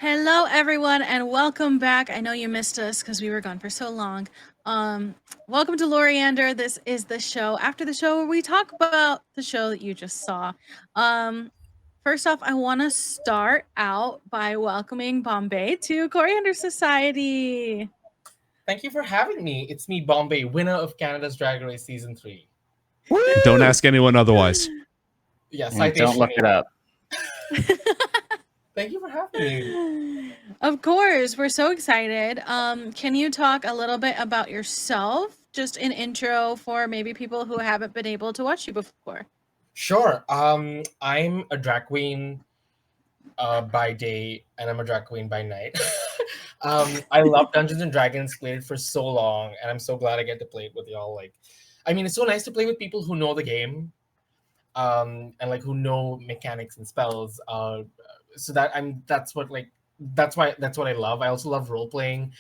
Hello, everyone, and welcome back. I know you missed us because we were gone for so long. Welcome to Loriander. This is the show after the show where we talk about the show that you just saw. Um, First off, I want to start out by welcoming Bombae to Coriander Society. Thank you for having me. It's me, Bombae, winner of Canada's Drag Race Season 3. Don't ask anyone otherwise. Yeah, And citation. don't look it up. Thank you for having me. Of course, we're so excited. Can you talk a little bit about yourself? Just an intro for maybe people who haven't been able to watch you before. Sure. I'm a drag queen by day, and I'm a drag queen by night. I love Dungeons and Dragons, played it for so long, and I'm so glad I get to play it with y'all. It's so nice to play with people who know the game, and who know mechanics and spells. So that's what I love. I also love role playing,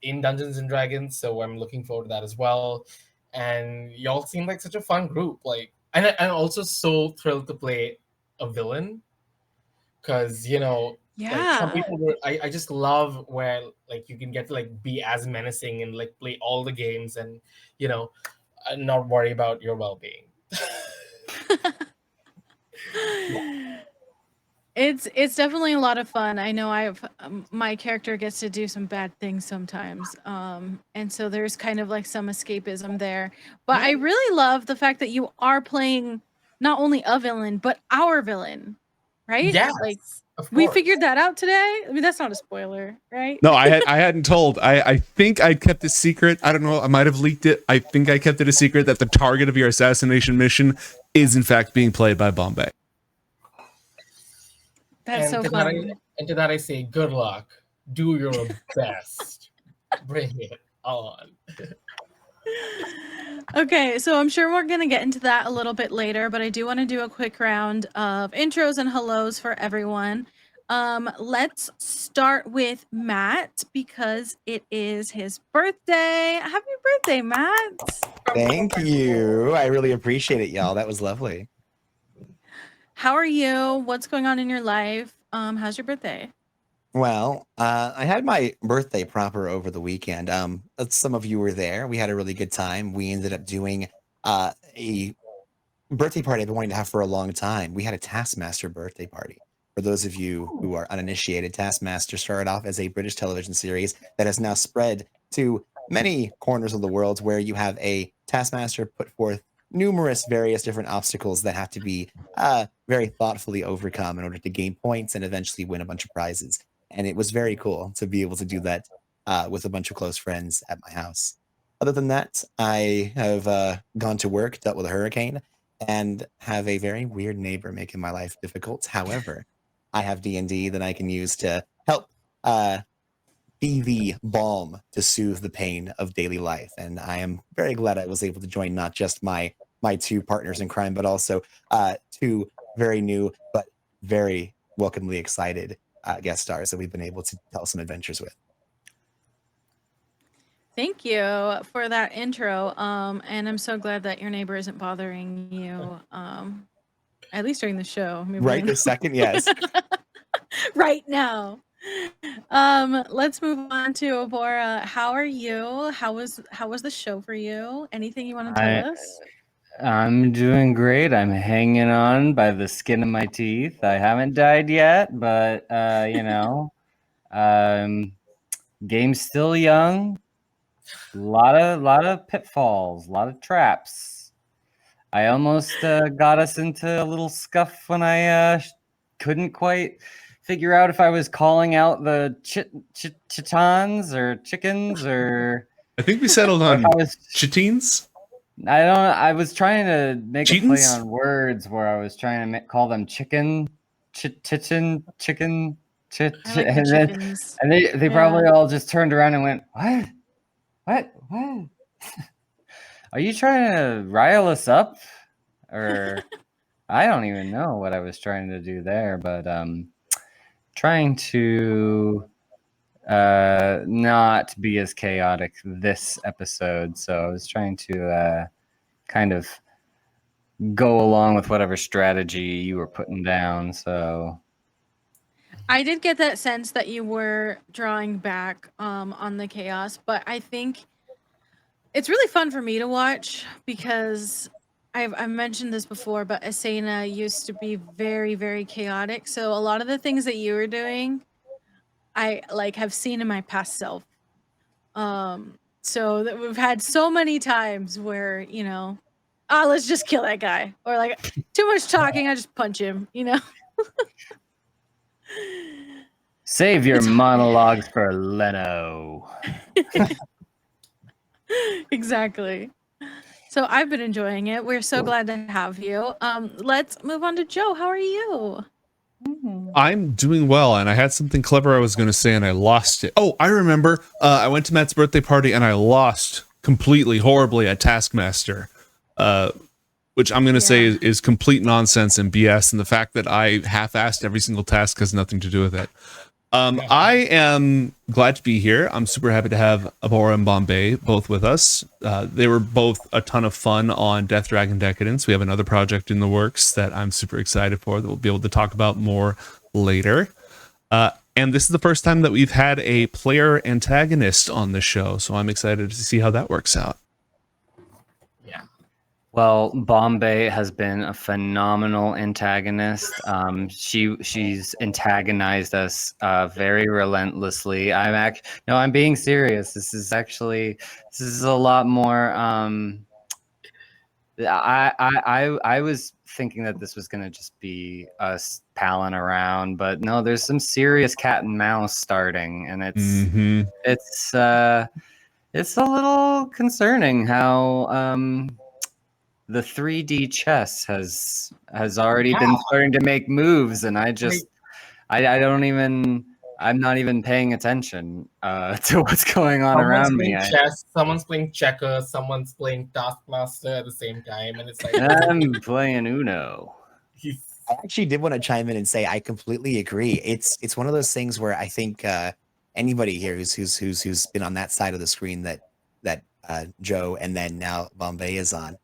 in Dungeons and Dragons, so I'm looking forward to that as well. And y'all seem like such a fun group. I'm also so thrilled to play a villain, because some people I just love where you can get to be as menacing and play all the games and not worry about your well-being. It's definitely a lot of fun. I know my character gets to do some bad things sometimes, and so there's kind of some escapism there. But I really love the fact that you are playing not only a villain but our villain, right? Yes, of we course. figured that out today. I mean, that's not a spoiler, right? No, I hadn't told. I think I kept it secret. I don't know. I might have leaked it. I think I kept it a secret that the target of your assassination mission is in fact being played by Bombae. That's so fun. And to that I say, good luck. Do your best. Bring it on. Okay, so I'm sure we're going to get into that a little bit later, but I do want to do a quick round of intros and hellos for everyone. Let's start with Matt because it is his birthday. Happy birthday, Matt. Thank you. I really appreciate it, y'all. That was lovely. How are you? What's going on in your life? How's your birthday? Well, I had my birthday proper over the weekend. Some of you were there. We had a really good time. We ended up doing a birthday party I've been wanting to have for a long time. We had a Taskmaster birthday party. For those of you who are uninitiated, Taskmaster started off as a British television series that has now spread to many corners of the world, where you have a Taskmaster put forth numerous various different obstacles that have to be very thoughtfully overcome in order to gain points and eventually win a bunch of prizes. And it was very cool to be able to do that with a bunch of close friends at my house. Other than that, I have gone to work, dealt with a hurricane, and have a very weird neighbor making my life difficult. However, I have D&D that I can use to help be the balm to soothe the pain of daily life. And I am very glad I was able to join not just my two partners in crime, but also two very new but very welcomely excited guest stars that we've been able to tell some adventures with. Thank you for that intro. And I'm so glad that your neighbor isn't bothering you, at least during the show. Maybe right this second, yes. Right now. Let's move on to Abora. How are you? How was the show for you? Anything you want to tell us? I'm doing great. I'm hanging on by the skin of my teeth. I haven't died yet, but game's still young. A lot of pitfalls, a lot of traps. I almost got us into a little scuff when I couldn't quite figure out if I was calling out the chitons or chickens, or I think we settled on chitines. I was trying to make a play on words where I was trying to call them chicken, chicken, and they probably all just turned around and went, what? Are you trying to rile us up? Or I don't even know what I was trying to do there, but trying to not be as chaotic this episode. So I was trying to kind of go along with whatever strategy you were putting down. So I did get that sense that you were drawing back on the chaos, but I think it's really fun for me to watch because I've mentioned this before, but Asena used to be very, very chaotic. So a lot of the things that you were doing, I like have seen in my past self. So that we've had so many times where, let's just kill that guy. Or like too much talking, I just punch him, Save your It's- monologues for Leno. Exactly. So I've been enjoying it. We're so glad to have you. Let's move on to Joe. How are you? I'm doing well, and I had something clever I was going to say, and I lost it. Oh, I remember. I went to Matt's birthday party, and I lost completely, horribly at Taskmaster, which I'm going to say is complete nonsense and BS, and the fact that I half-assed every single task has nothing to do with it. I am glad to be here. I'm super happy to have Abora and Bombae both with us. They were both a ton of fun on Death Dragon Decadence. We have another project in the works that I'm super excited for that we'll be able to talk about more later. And this is the first time that we've had a player antagonist on the show, so I'm excited to see how that works out. Well, Bombae has been a phenomenal antagonist. She's antagonized us very relentlessly. I'm being serious. This is a lot more. I was thinking that this was gonna just be us palling around, but no, there's some serious cat and mouse starting, and it's a little concerning how the 3D chess has already been starting to make moves, and I'm not even paying attention to what's going on around me. Chess, someone's playing checkers, someone's playing Taskmaster at the same time, and it's like I'm playing Uno. I actually did want to chime in and say I completely agree. It's one of those things where I think anybody here who's been on that side of the screen that Joe and then now Bombae is on,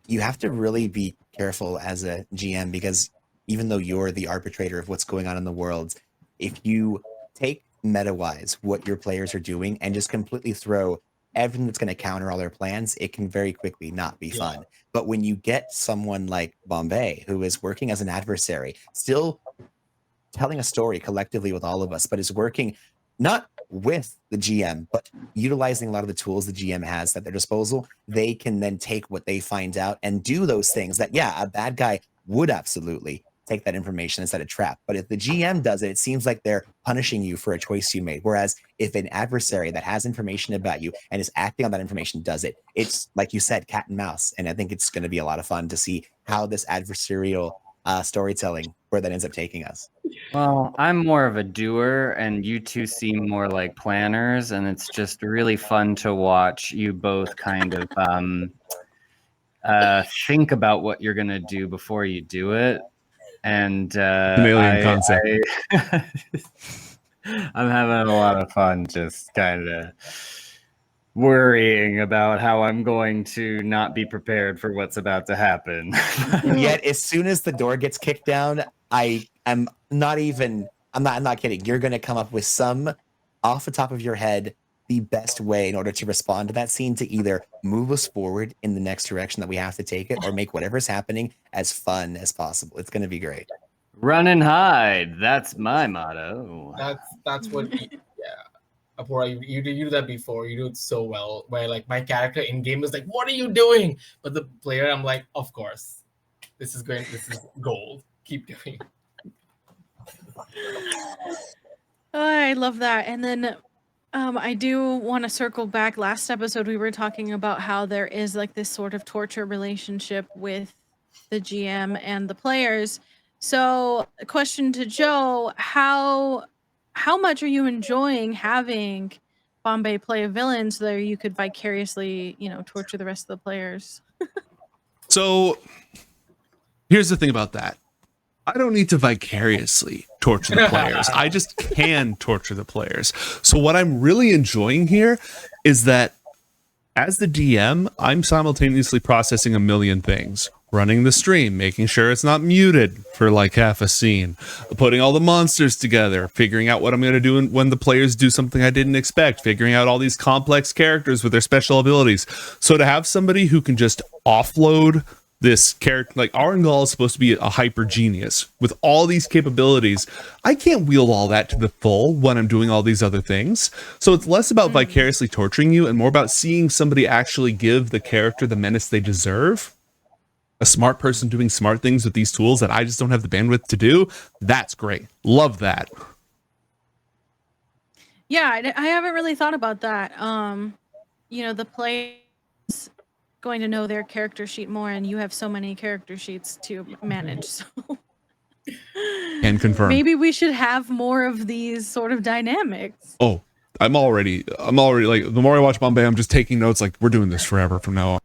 you have to really be careful as a GM, because even though you're the arbitrator of what's going on in the world, if you take meta-wise what your players are doing and just completely throw everything that's going to counter all their plans, it can very quickly not be fun. But when you get someone like Bombae, who is working as an adversary, still telling a story collectively with all of us, but is working not with the GM, but utilizing a lot of the tools the GM has at their disposal, they can then take what they find out and do those things that, a bad guy would absolutely take that information and set a trap. But if the GM does it, it seems like they're punishing you for a choice you made. Whereas if an adversary that has information about you and is acting on that information does it, it's, like you said, cat and mouse. And I think it's going to be a lot of fun to see how this adversarial storytelling, where that ends up taking us. Well, I'm more of a doer, and you two seem more like planners, and it's just really fun to watch you both kind of think about what you're going to do before you do it. And An alien concept. I'm having a lot of fun just kind of worrying about how I'm going to not be prepared for what's about to happen. Yet as soon as the door gets kicked down, I'm not kidding. You're going to come up with some off the top of your head, the best way in order to respond to that scene to either move us forward in the next direction that we have to take it, or make whatever's happening as fun as possible. It's going to be great. Run and hide. That's my motto. That's what. Abora, you do that before. You do it so well. Where like my character in game is like, "What are you doing?" But the player, I'm like, "Of course, this is gold. Keep doing." I love that. And then I do want to circle back. Last episode, we were talking about how there is like this sort of torture relationship with the GM and the players. So, a question to Joe: How much are you enjoying having Bombae play a villain so that you could vicariously, torture the rest of the players? So, here's the thing about that. I don't need to vicariously torture the players. I just can torture the players. So what I'm really enjoying here is that as the DM, I'm simultaneously processing a million things. running the stream, making sure it's not muted for like half a scene, putting all the monsters together, figuring out what I'm going to do when the players do something I didn't expect, figuring out all these complex characters with their special abilities. So to have somebody who can just offload this character, like Arengol is supposed to be a hyper genius with all these capabilities. I can't wield all that to the full when I'm doing all these other things. So it's less about vicariously torturing you and more about seeing somebody actually give the character the menace they deserve. A smart person doing smart things with these tools that I just don't have the bandwidth to do. That's great. Love that. Yeah, I haven't really thought about that. The players going to know their character sheet more, and you have so many character sheets to manage. So Can confirm. maybe we should have more of these sort of dynamics. Oh, I'm already like, the more I watch Bombae, I'm just taking notes. Like, we're doing this forever from now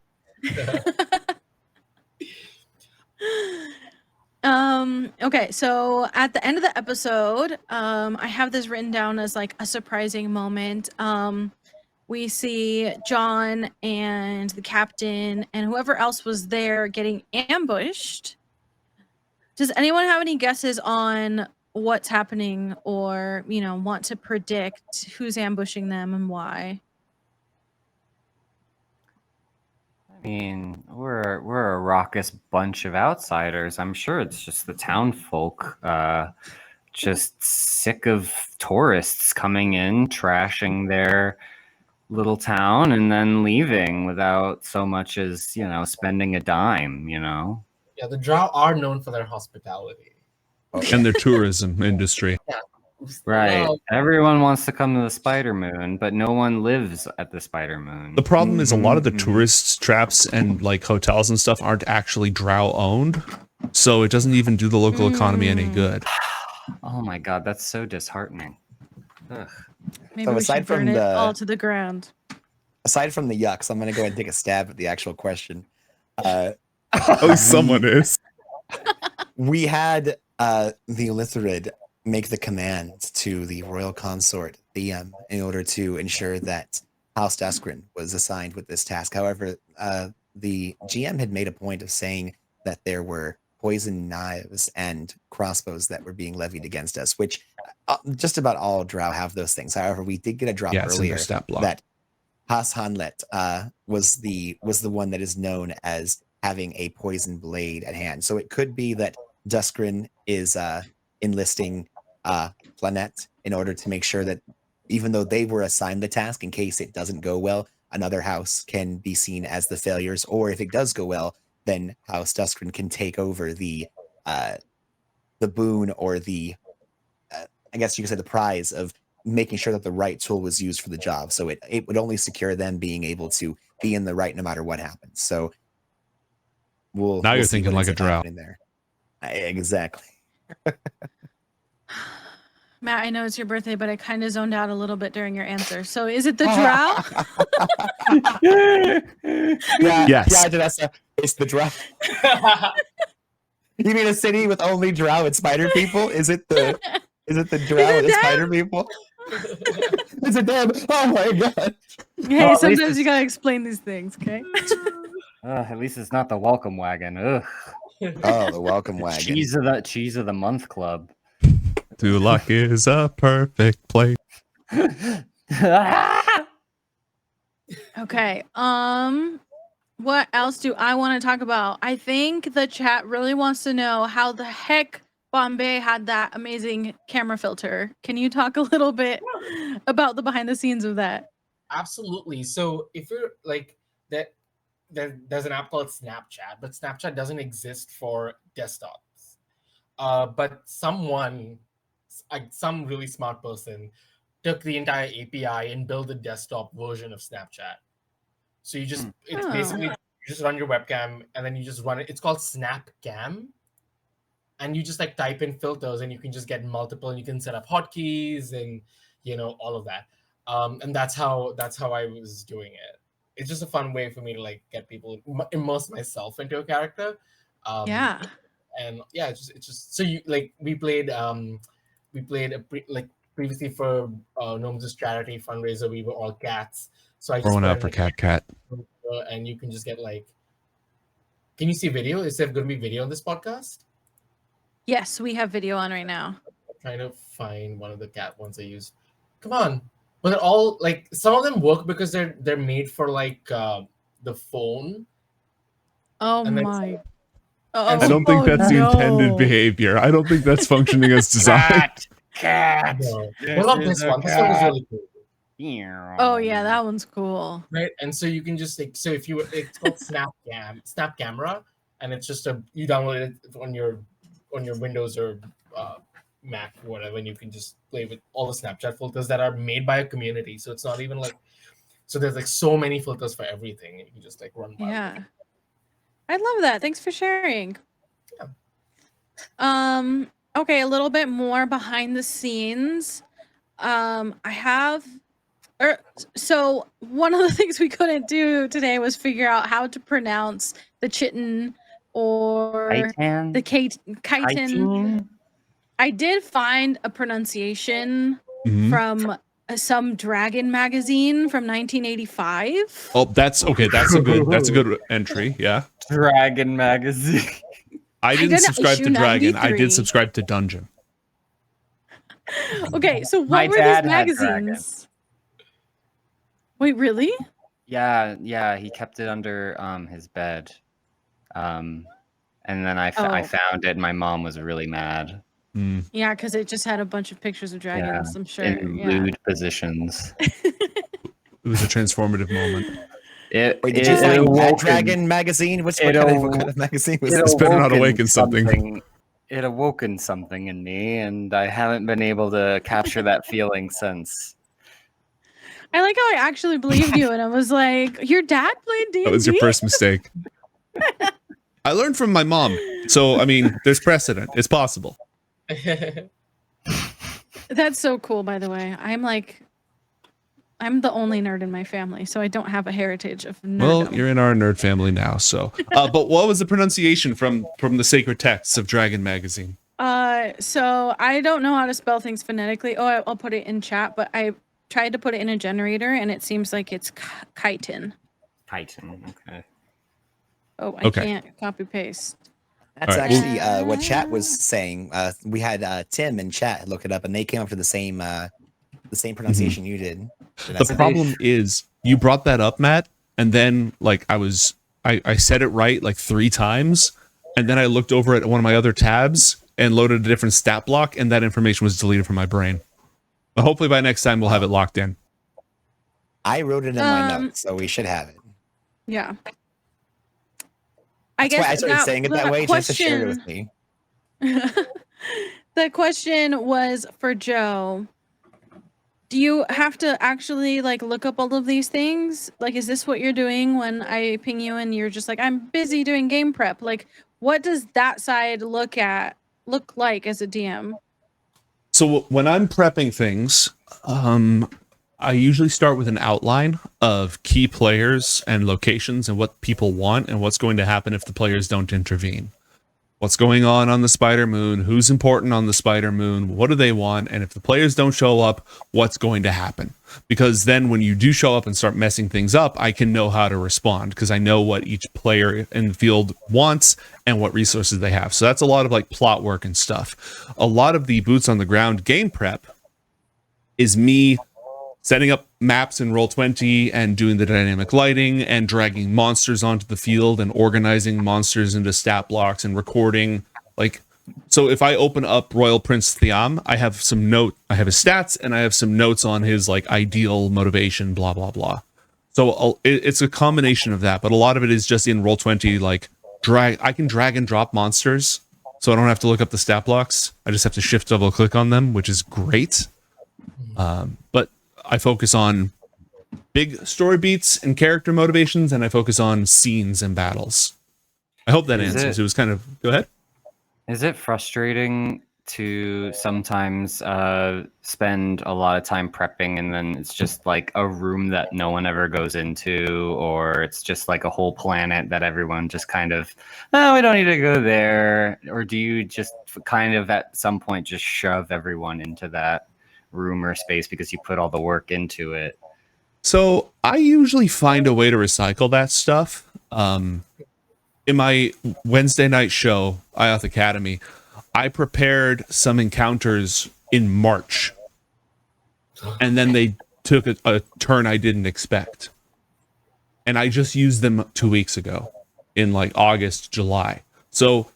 on. Okay, so at the end of the episode, I have this written down as like a surprising moment. We see John and the captain and whoever else was there getting ambushed. Does anyone have any guesses on what's happening, or want to predict who's ambushing them and why? I mean, we're a raucous bunch of outsiders. I'm sure it's just the town folk, just sick of tourists coming in, trashing their little town, and then leaving without so much as spending a dime. Yeah, the Drow are known for their hospitality. And their tourism industry. Yeah. Right. Wow. Everyone wants to come to the Spider Moon, but no one lives at the Spider Moon. The problem is a lot of the tourist traps and like hotels and stuff aren't actually Drow owned. So it doesn't even do the local economy any good. Oh my god, that's so disheartening. Ugh. Maybe So we aside should burn from it the- all to the ground. Aside from the yucks, I'm going to go ahead and take a stab at the actual question. Oh, someone is. We had the Illithrid make the command to the royal consort, Theum, in order to ensure that House Duskrin was assigned with this task. However, the GM had made a point of saying that there were poison knives and crossbows that were being levied against us, which just about all Drow have those things. However, we did get a drop Yeah, it's in their earlier stat block. that Has Hanlet was the one that is known as having a poison blade at hand. So it could be that Duskrin is enlisting Planet in order to make sure that even though they were assigned the task, in case it doesn't go well, another house can be seen as the failures, or if it does go well, then House Duskrin can take over the boon, or the I guess you could say the prize of making sure that the right tool was used for the job. So it would only secure them being able to be in the right no matter what happens. So we'll Now you're see thinking what like ends a up Drow. happening there. Exactly. Matt, I know it's your birthday, but I kind of zoned out a little bit during your answer. So is it the Drow? Yeah, Yes. yeah, Janessa, it's the Drow. You mean a city with only Drow and spider people? Is it the Drow and the them? spider people? Is it them? Oh my god. Hey, Well, at least sometimes it's- you gotta explain these things, okay? At least it's not the welcome wagon. Ugh. Oh, the welcome wagon. Cheese of the month club. Tulak is a perfect place. Okay. What else do I want to talk about? I think the chat really wants to know how the heck Bombae had that amazing camera filter. Can you talk a little bit about the behind the scenes of that? Absolutely. So if you're like that, there's an app called Snapchat, but Snapchat doesn't exist for desktops. But someone, some really smart person, took the entire API and built a desktop version of Snapchat. So it's Oh. basically you just run your webcam and then you just run it. It's called Snapcam. And you just like type in filters and you can just get multiple, and you can set up hotkeys and all of that. And that's how I was doing it. It's just a fun way for me to like get people, immerse myself into a character. Yeah. And yeah, it's just so you like we played previously for Gnomes' charity fundraiser. We were all cats, so I just Growing up went for and, Cat. and you can just get like Can you see video? Is there going to be video on this podcast? Yes, we have video on right now. I'm trying to find one of the cat ones I use. Come on. But they're all like, some of them work because they're made for like the phone. Oh And then- my. And I don't think that's the no. intended behavior. I don't think that's functioning as designed. Cat. No. This What about is this a one? This one is cat. really cool. Oh yeah, that one's cool. Right, and so you can just like, so if you, it's called Snap Camera, and it's just you download it on your Windows or Mac or whatever, and you can just play with all the Snapchat filters that are made by a community. So it's not even like, so there's like so many filters for everything, and you can just like run. Yeah, I love that. Thanks for sharing. Yeah. Okay, a little bit more behind the scenes. I have. So one of the things we couldn't do today was figure out how to pronounce the chitin or Titan. the chitin. I did find a pronunciation Mhm. from some dragon magazine from 1985. Oh, that's okay. That's a good entry. Yeah. Dragon magazine. I didn't got subscribe to issue Dragon. I 93. did subscribe to Dungeon. Okay, so what My were dad these had Dragon. magazines? Wait, really? Yeah, he kept it under his bed. And then I Oh. found it and my mom was really mad. Mm. Yeah, because it just had a bunch of pictures of dragons, I'm sure. In Yeah. lewd positions. It was a transformative moment. It, Wait, did it you find that awoken- Dragon magazine? What it kind awo- of magazine was it this? It's better not awoken awaken something. It awoken something in me, and I haven't been able to capture that feeling since. I like how I actually believed you, and I was like, "Your dad played D&D?" That was your first mistake. I learned from my mom. So, I mean, there's precedent. It's possible. That's so cool, by the way. I'm the only nerd in my family, so I don't have a heritage of nerdom. Well, you're in our nerd family now, so. But what was the pronunciation from the sacred texts of Dragon magazine? So I don't know how to spell things phonetically. Oh, I'll put it in chat, but I tried to put it in a generator, and it seems like it's chitin. Titan, okay. Oh, I Okay. can't copy paste. That's All right. actually what chat was saying. We had Tim in chat look it up, and they came up to the same pronunciation you did. So The that's problem is you brought that up, Matt, and then like I said it right like 3 times, and then I looked over at one of my other tabs and loaded a different stat block, and that information was deleted from my brain. But hopefully by next time we'll have it locked in. I wrote it in my notes, so we should have it. Yeah. That's why I started saying it that way, just to share it with question- me. The question was for Joe. Do you have to actually like look up all of these things? Like, is this what you're doing when I ping you and you're just like, I'm busy doing game prep? Like, what does that side look like as a DM? So when I'm prepping things, I usually start with an outline of key players and locations and what people want and what's going to happen if the players don't intervene. What's going on the Spider Moon? Who's important on the Spider Moon? What do they want? And if the players don't show up, what's going to happen? Because then when you do show up and start messing things up, I can know how to respond because I know what each player in the field wants and what resources they have. So that's a lot of like plot work and stuff. A lot of the boots on the ground game prep is me setting up maps in Roll20 and doing the dynamic lighting and dragging monsters onto the field and organizing monsters into stat blocks and recording. Like, so if I open up Royal Prince Thiam, I have his stats and I have some notes on his like ideal motivation, blah, blah, blah. So it's a combination of that, but a lot of it is just in Roll20, like I can drag and drop monsters. So I don't have to look up the stat blocks. I just have to shift double click on them, which is great. But I focus on big story beats and character motivations, and I focus on scenes and battles. I hope that answers. It was kind of... Go ahead. Is it frustrating to sometimes spend a lot of time prepping and then it's just like a room that no one ever goes into, or it's just like a whole planet that everyone just kind of, oh, we don't need to go there? Or do you just kind of at some point just shove everyone into that room or space because you put all the work into it? in my Wednesday night show, IOTH Academy, I prepared some encounters in March, and then they took a turn I didn't expect. And I just used them 2 weeks ago in like August, July. So,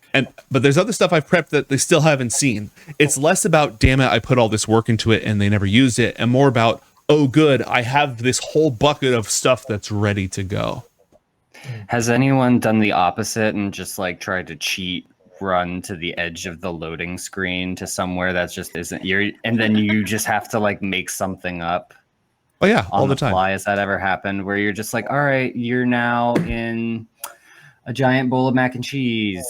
but there's other stuff I've prepped that they still haven't seen. It's less about, damn it, I put all this work into it and they never used it, and more about, oh, good, I have this whole bucket of stuff that's ready to go. Has anyone done the opposite and just like tried to cheat, run to the edge of the loading screen to somewhere that's just isn't your, and then you just have to like make something up? Oh yeah, all on the the time. fly? Has that ever happened where you're just like, all right, you're now in a giant bowl of mac and cheese.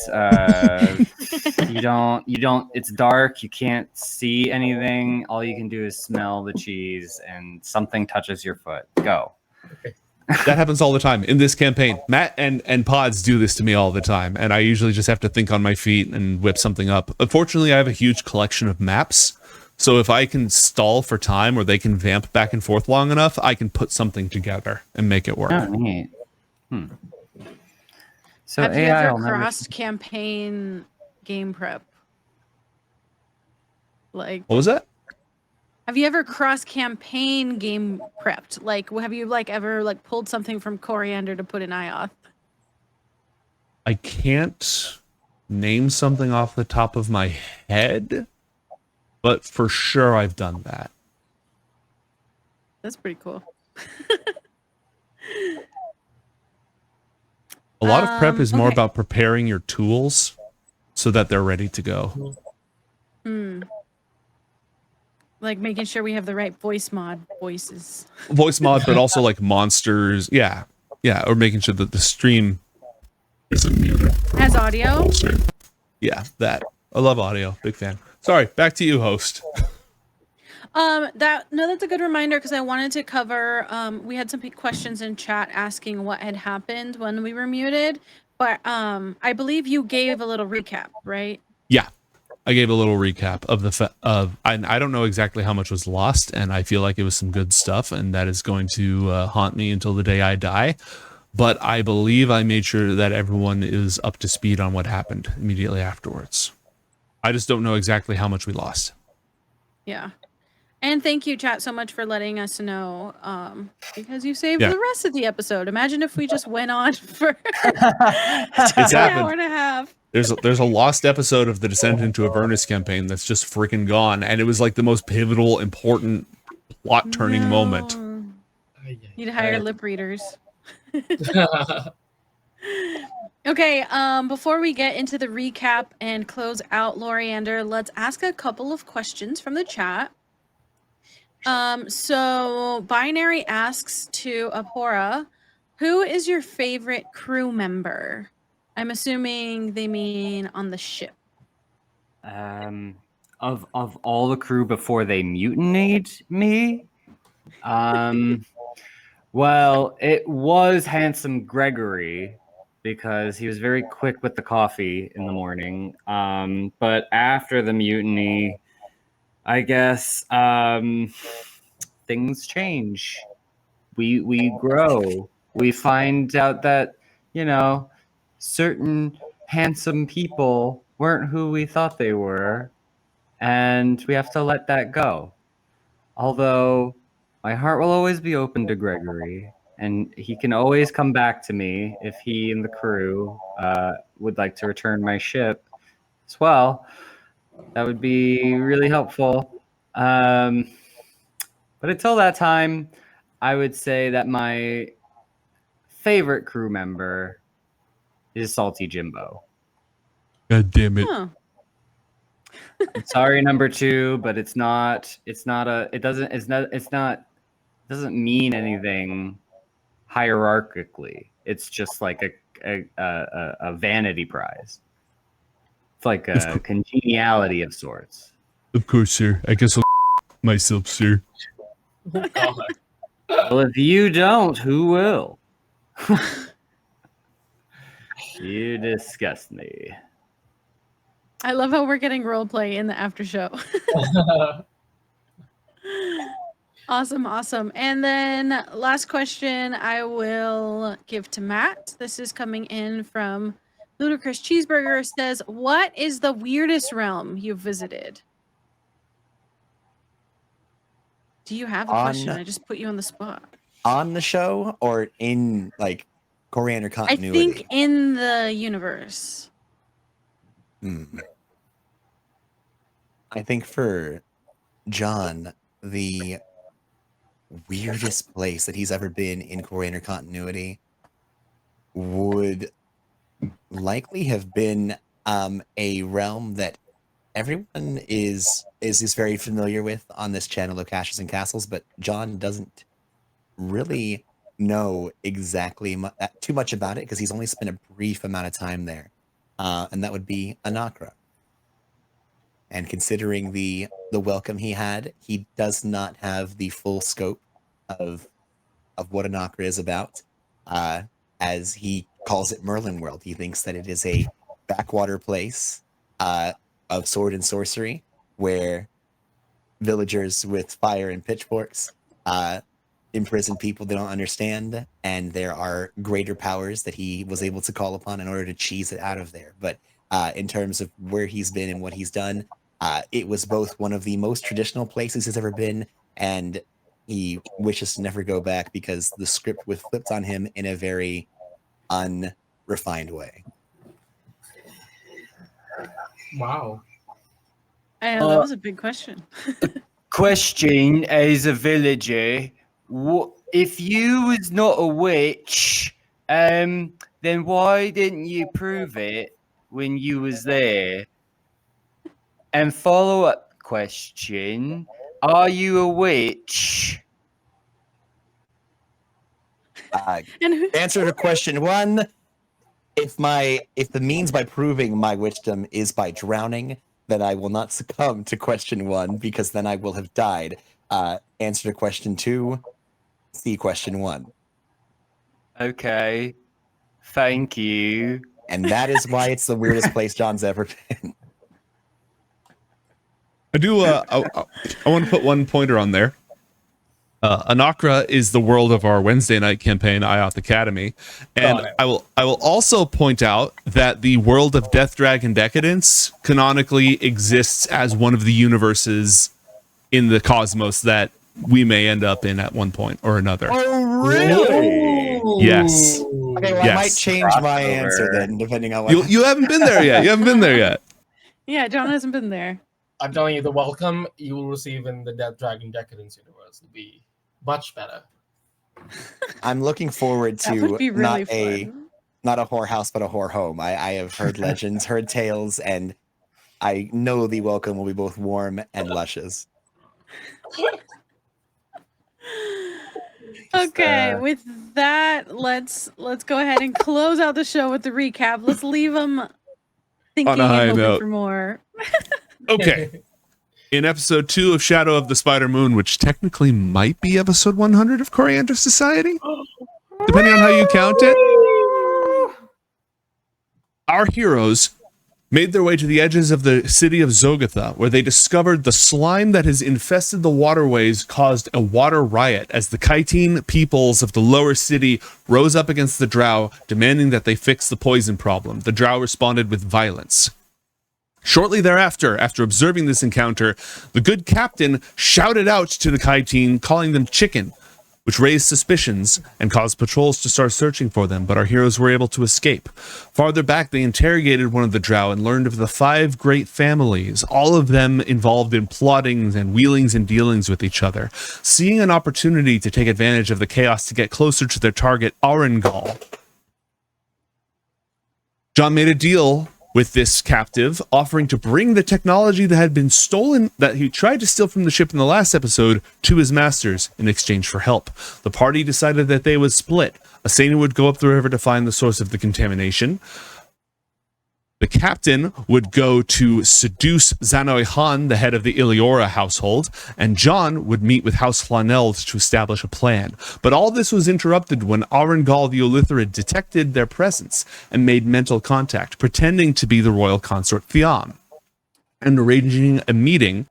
You don't, it's dark. You can't see anything. All you can do is smell the cheese and something touches your foot. Go. That happens all the time in this campaign. Matt and Pods do this to me all the time, and I usually just have to think on my feet and whip something up. Unfortunately, I have a huge collection of maps, so if I can stall for time or they can vamp back and forth long enough, I can put something together and make it work. Oh, neat. So Have you AI ever will never- crossed campaign game prep? Like, What was that? have you ever cross campaign game prepped? Like, have you like ever like pulled something from Coriander to put in IOTH? I can't name something off the top of my head, but for sure I've done that. That's pretty cool. A lot of prep is more Okay. about preparing your tools so that they're ready to go. Like making sure we have the right voice mod voices. Voice mod, but also like monsters. Yeah. Yeah. Or making sure that the stream isn't muted. Has audio? Yeah, that. I love audio. Big fan. Sorry, back to you, host. That's a good reminder because I wanted to cover. We had some questions in chat asking what had happened when we were muted, but I believe you gave a little recap, right? Yeah, I gave a little recap of I don't know exactly how much was lost, and I feel like it was some good stuff, and that is going to haunt me until the day I die. But I believe I made sure that everyone is up to speed on what happened immediately afterwards. I just don't know exactly how much we lost. Yeah. And thank you, chat, so much for letting us know, because you saved Yeah. the rest of the episode. Imagine if we just went on for It's an happened. hour and a half. There's a lost episode of the Descent into Avernus campaign that's just freaking gone, and it was like the most pivotal, important, plot-turning moment. Need to hire lip readers. Okay, before we get into the recap and close out Loriander, let's ask a couple of questions from the chat. So Binary asks to Apora, who is your favorite crew member? I'm assuming they mean on the ship. Of all the crew before they mutinied me, well, it was Handsome Gregory because he was very quick with the coffee in the morning. But after the mutiny, I guess things change. We grow. We find out that, you know, certain handsome people weren't who we thought they were, and we have to let that go. Although my heart will always be open to Gregory, and he can always come back to me if he and the crew would like to return my ship as well. That would be really helpful. But until that time, I would say that my favorite crew member is Salty Jimbo. God damn it. Huh. I'm sorry, number two, but it doesn't mean anything hierarchically. It's just like a vanity prize. It's like a congeniality of sorts. Of course, sir. I guess I'll myself, sir. Oh, God. Well, if you don't, who will? You disgust me. I love how we're getting roleplay in the after show. Awesome. And then last question I will give to Matt. This is coming in from Ludicrous Cheeseburger says, "What is the weirdest realm you've visited?" Do you have a question? I just put you on the spot. On the show or in like Coriander I continuity? think in the universe. I think for John, the weirdest place that he's ever been in Coriander continuity would likely have been a realm that everyone is very familiar with on this channel of Caches and Castles, but John doesn't really know exactly too much about it because he's only spent a brief amount of time there, and that would be Anakra. And considering the welcome he had, he does not have the full scope of what Anakra is about. As he calls it Merlin World, he thinks that it is a backwater place of sword and sorcery where villagers with fire and pitchforks imprison people they don't understand, and there are greater powers that he was able to call upon in order to cheese it out of there. But in terms of where he's been and what he's done, it was both one of the most traditional places he's ever been, and he wishes to never go back because the script was flipped on him in a very unrefined way. Wow. I know that was a big question. Question as a villager, if you was not a witch, then why didn't you prove it when you was there? And follow-up question, are you a witch? Answer to question one: if the means by proving my witchdom is by drowning, then I will not succumb to question one because then I will have died. Answer to question two: see question one. Okay, thank you. And that is why it's the weirdest place John's ever been. I do. I want to put one pointer on there. Anakra is the world of our Wednesday night campaign, IOTH Academy, and I will also point out that the world of Death Dragon Decadence canonically exists as one of the universes in the cosmos that we may end up in at one point or another. Oh, really? Yes. Okay, well, I might change my answer then, depending on what. You haven't been there yet. You haven't been there yet. Yeah, John hasn't been there. I'm telling you, the welcome you will receive in the Death Dragon Decadence universe will be much better. I'm looking forward That to would be really fun. not a whorehouse, but a whore home. I have heard legends, heard tales, and I know the welcome will be both warm and luscious. Okay, with that, let's go ahead and close out the show with the recap. Let's leave them thinking On a high and hoping note. for more. Okay. In episode 2 of Shadow of the Spider Moon, which technically might be episode 100 of Coriander Society, depending on how you count it, our heroes made their way to the edges of the city of Zogatha, where they discovered the slime that has infested the waterways caused a water riot as the Kaitine peoples of the lower city rose up against the Drow, demanding that they fix the poison problem. The Drow responded with violence. Shortly thereafter, after observing this encounter, the good captain shouted out to the Kaitine, calling them chicken, which raised suspicions and caused patrols to start searching for them, but our heroes were able to escape. Farther back, they interrogated one of the Drow and learned of the 5 great families, all of them involved in plottings and wheelings and dealings with each other. Seeing an opportunity to take advantage of the chaos to get closer to their target, Arengal, John made a deal with this captive, offering to bring the technology that had been stolen, that he tried to steal from the ship in the last episode, to his masters in exchange for help. The party decided that they would split. Asena would go up the river to find the source of the contamination. The captain would go to seduce Zanoi Han, the head of the Iliora household, and John would meet with House Flaneld to establish a plan. But all this was interrupted when Arengal the Olitharid detected their presence and made mental contact, pretending to be the royal consort Theon, and arranging a meeting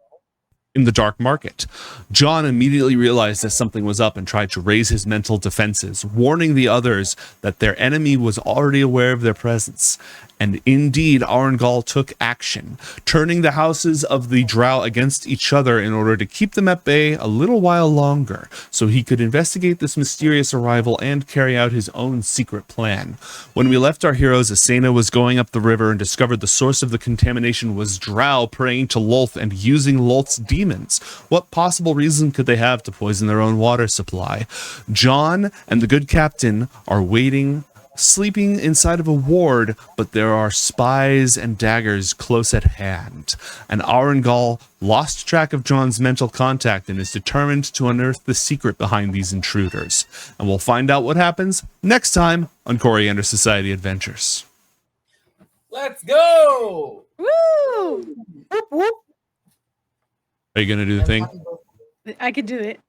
in the dark market. John immediately realized that something was up and tried to raise his mental defenses, warning the others that their enemy was already aware of their presence. And indeed, Arengol took action, turning the houses of the Drow against each other in order to keep them at bay a little while longer, so he could investigate this mysterious arrival and carry out his own secret plan. When we left our heroes, Asena was going up the river and discovered the source of the contamination was Drow praying to Lolth and using Lolth's demons. What possible reason could they have to poison their own water supply? John and the good captain are waiting, sleeping inside of a ward, but there are spies and daggers close at hand. And Arengol lost track of John's mental contact and is determined to unearth the secret behind these intruders. And we'll find out what happens next time on Coriander Society Adventures. Let's go! Woo! Are you going to do the thing? I could do it.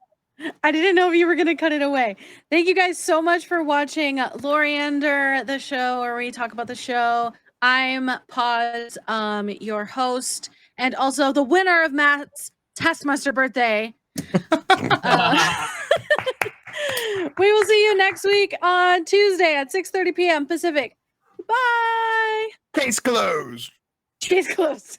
I didn't know if you were going to cut it away. Thank you guys so much for watching Loriander, the show where we talk about the show. I'm Paz, your host, and also the winner of Matt's Taskmaster birthday. We will see you next week on Tuesday at 6:30 p.m. Pacific. Bye. Case closed. Case closed.